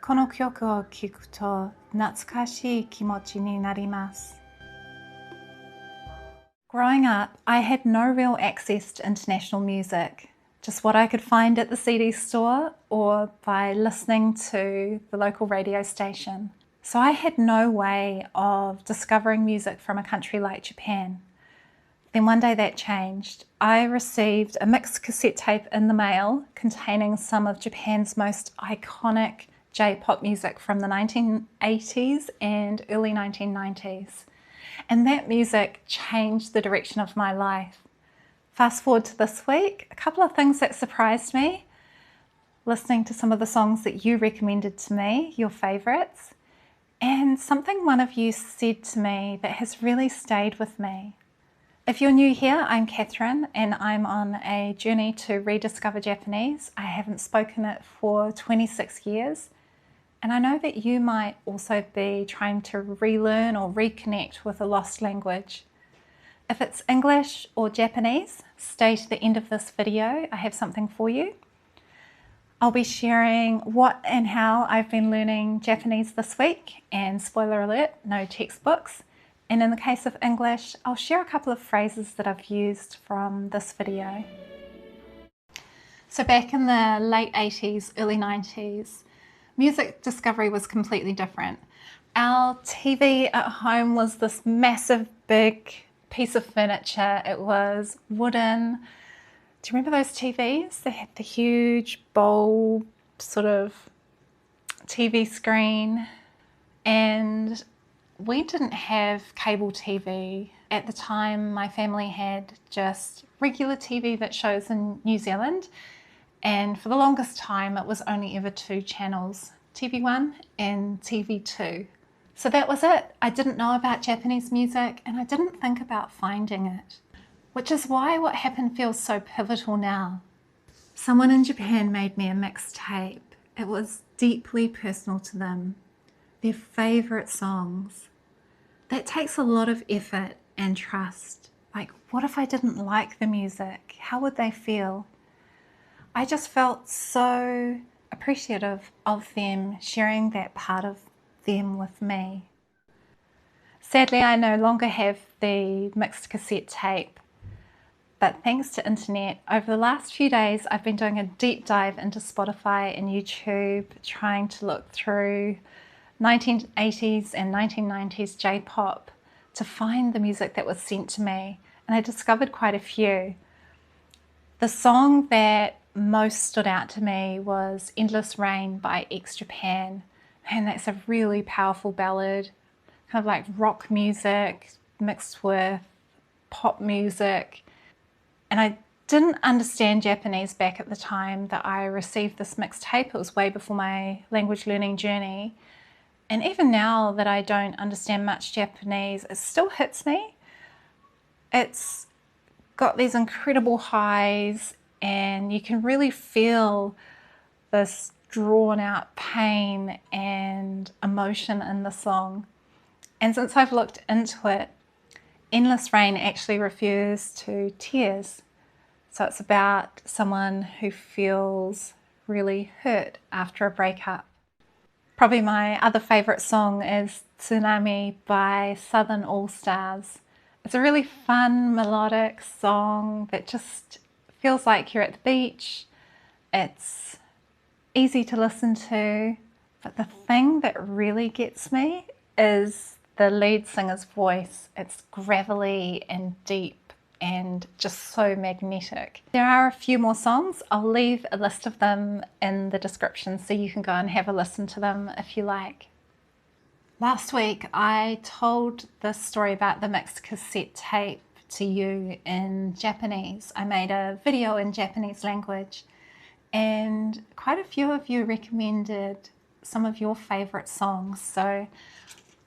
この曲を聴くと懐かしい気持ちになります。Growing up, I had no real access to international music, just what I could find at the CD store or by listening to the local radio station. So I had no way of discovering music from a country like Japan. Then one day that changed. I received a mixed cassette tape in the mail containing some of Japan's most iconic J-pop music from the 1980s and early 1990s. And that music changed the direction of my life. Fast forward to this week, a couple of things that surprised me. Listening to some of the songs that you recommended to me, your favourites, and something one of you said to me that has really stayed with me. If you're new here, I'm Catherine and I'm on a journey to rediscover Japanese. I haven't spoken it for 26 years. And I know that you might also be trying to relearn or reconnect with a lost language. If it's English or Japanese, stay to the end of this video. I have something for you. I'll be sharing what and how I've been learning Japanese this week, and spoiler alert, no textbooks. And in the case of English, I'll share a couple of phrases that I've used from this video. So back in the late 80s, early 90s, music discovery was completely different. Our TV at home was this massive, big piece of furniture. It was wooden. Do you remember those TVs? They had the huge bulb sort of TV screen. And we didn't have cable TV. At the time, my family had just regular TV that shows in New Zealand. And for the longest time, it was only ever two channels, TV1 and TV2. So that was it. I didn't know about Japanese music and I didn't think about finding it, which is why what happened feels so pivotal now. Someone in Japan made me a mixtape. It was deeply personal to them, their favourite songs. That takes a lot of effort and trust. Like, what if I didn't like the music? How would they feel? I just felt so appreciative of them sharing that part of them with me. Sadly, I no longer have the mixed cassette tape, but thanks to internet, over the last few days, I've been doing a deep dive into Spotify and YouTube, trying to look through 1980s and 1990s J-pop to find the music that was sent to me, and I discovered quite a few. The song that most stood out to me was Endless Rain by Japan. Man, that's a really powerful ballad, kind of like rock music mixed with pop music. And I didn't understand Japanese back at the time that I received this mixtape. It was way before my language learning journey. And even now that I don't understand much Japanese, it still hits me. It's got these incredible highs and you can really feel this drawn out pain and emotion in the song. And since I've looked into it, Endless Rain actually refers to tears. So it's about someone who feels really hurt after a breakup. Probably my other favourite song is Tsunami by Southern All Stars. It's a really fun melodic song that just feels like you're at the beach. It's easy to listen to, but the thing that really gets me is the lead singer's voice. It's gravelly and deep and just so magnetic. There are a few more songs. I'll leave a list of them in the description so you can go and have a listen to them if you like. Last week I told this story about the mixed cassette tape to you in Japanese. I made a video in Japanese language and quite a few of you recommended some of your favourite songs, so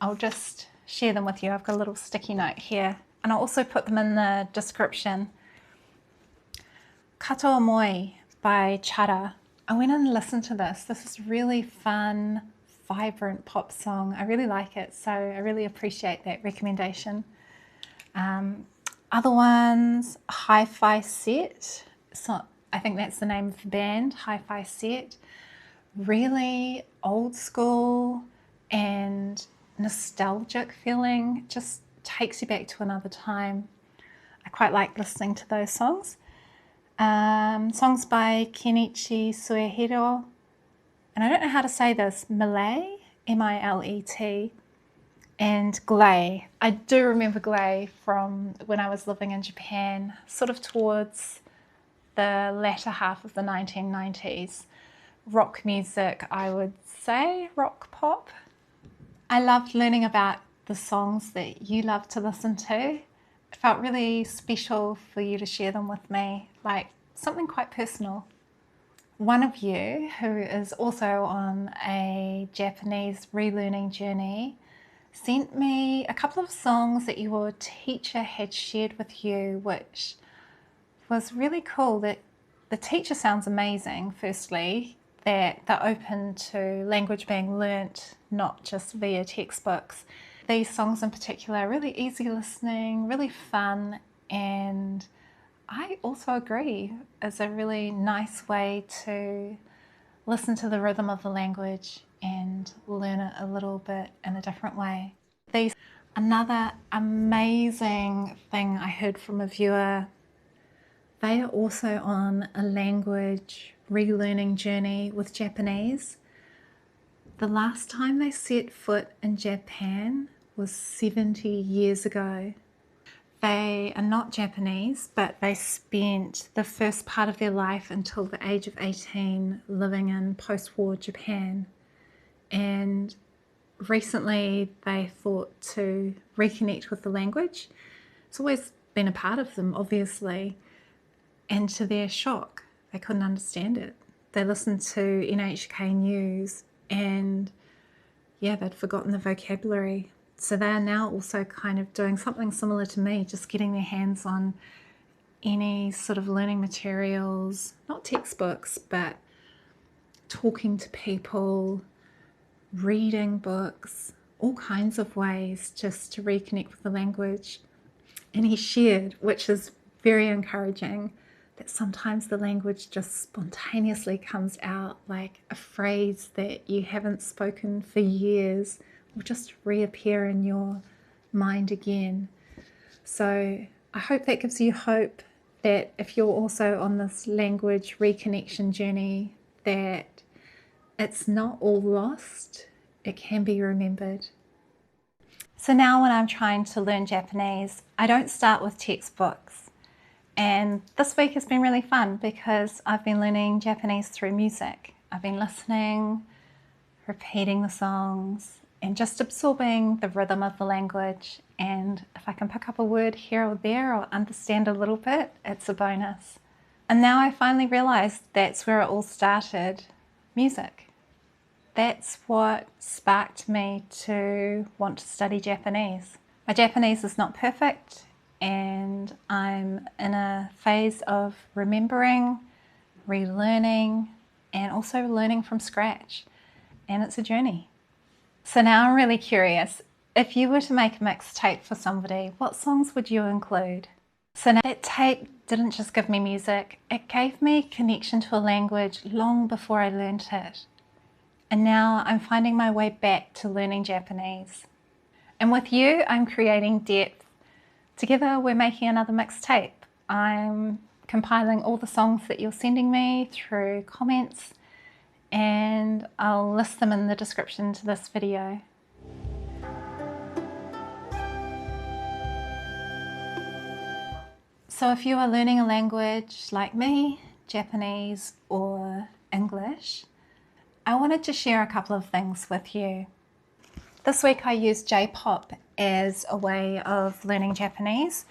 I'll just share them with you. I've got a little sticky note here and I'll also put them in the description. Kato Omoi by Chara. I went and listened to this. This is really fun, vibrant pop song. I really like it, so I really appreciate that recommendation. Other ones, Hi-Fi Set. So I think that's the name of the band, Hi-Fi Set. really old school and nostalgic feeling. It just takes you back to another time. I quite like listening to those songs. Songs by Kenichi Suehiro, and I don't know how to say this, Millet, M-I-L-E-T, and Glay. I do remember Glay from when I was living in Japan, sort of towards the latter half of the 1990s. Rock music, I would say, rock pop. I loved learning about the songs that you love to listen to. It felt really special for you to share them with me, like something quite personal. One of you, who is also on a Japanese relearning journey, sent me a couple of songs that your teacher had shared with you, which was really cool. That the teacher sounds amazing, firstly, that they're open to language being learnt, not just via textbooks. These songs in particular are really easy listening, really fun, and I also agree it's a really nice way to listen to the rhythm of the language and learn it a little bit in a different way. Another amazing thing I heard from a viewer, they are also on a language relearning journey with Japanese. The last time they set foot in Japan was 70 years ago. They are not Japanese, but they spent the first part of their life until the age of 18 living in post-war Japan. And recently they thought to reconnect with the language. It's always been a part of them, obviously. And to their shock, they couldn't understand it. They listened to NHK News and they'd forgotten the vocabulary. So they are now also kind of doing something similar to me, just getting their hands on any sort of learning materials, not textbooks, but talking to people, reading books, all kinds of ways just to reconnect with the language. And he shared, which is very encouraging, that sometimes the language just spontaneously comes out, like a phrase that you haven't spoken for years will just reappear in your mind again. So I hope that gives you hope that if you're also on this language reconnection journey, that it's not all lost, it can be remembered. So now when I'm trying to learn Japanese, I don't start with textbooks. And this week has been really fun because I've been learning Japanese through music. I've been listening, repeating the songs, and just absorbing the rhythm of the language. And if I can pick up a word here or there or understand a little bit, it's a bonus. And now I finally realized that's where it all started, music. That's what sparked me to want to study Japanese. My Japanese is not perfect, and I'm in a phase of remembering, relearning, and also learning from scratch. And it's a journey. So now I'm really curious, if you were to make a mixtape for somebody, what songs would you include? So now that tape didn't just give me music, it gave me connection to a language long before I learnt it. And now I'm finding my way back to learning Japanese. And with you, I'm creating depth. Together, we're making another mixtape. I'm compiling all the songs that you're sending me through comments, and I'll list them in the description to this video. So if you are learning a language like me, Japanese or English, I wanted to share a couple of things with you. This week I used JPop as a way of learning Japanese,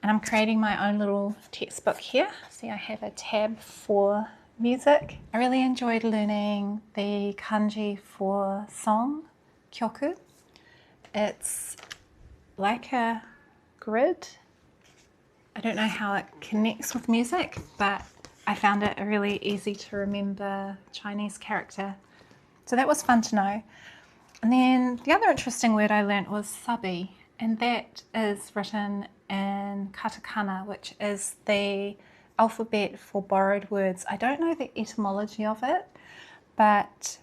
and I'm creating my own little textbook here. See, I have a tab for music. I really enjoyed learning the kanji for song, kyoku. It's like a grid. I don't know how it connects with music, but I found it a really easy to remember Chinese character. So that was fun to know. And then the other interesting word I learnt was sabi, and that is written in katakana, which is the alphabet for borrowed words. I don't know the etymology of it, But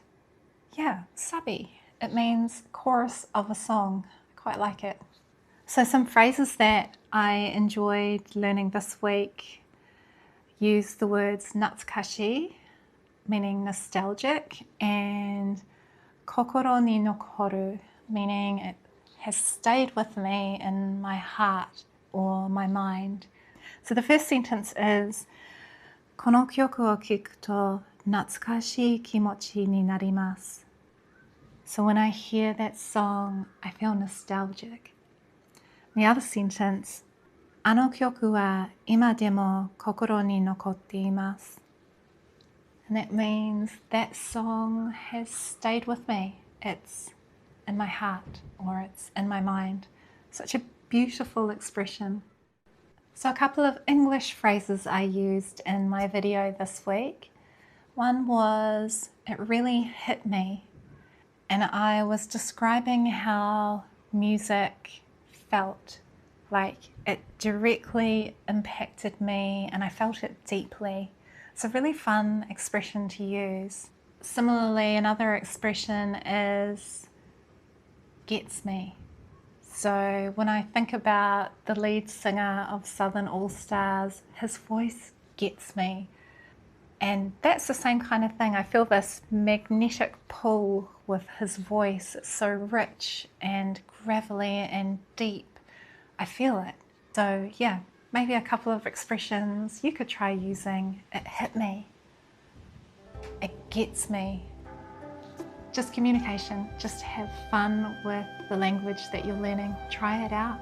yeah, sabi. It means chorus of a song. I quite like it. So some phrases that I enjoyed learning this week use the words natsukashi, meaning nostalgic, and kokoro ni nokoru, meaning it has stayed with me in my heart or my mind. So the first sentence is この曲を聴くと懐かしい気持ちになります. So when I hear that song, I feel nostalgic. The other sentence, あの曲は今でも心に残っています. And that means that song has stayed with me. It's in my heart or it's in my mind. Such a beautiful expression. So a couple of English phrases I used in my video this week. One was, it really hit me. And I was describing how music felt, like it directly impacted me and I felt it deeply. It's a really fun expression to use. Similarly, another expression is gets me. So when I think about the lead singer of Southern All Stars, his voice gets me. And that's the same kind of thing. I feel this magnetic pull with his voice. It's so rich and gravelly and deep. I feel it. So yeah, maybe a couple of expressions you could try using. It hit me. It gets me. Just communication. Just have fun with the language that you're learning. Try it out.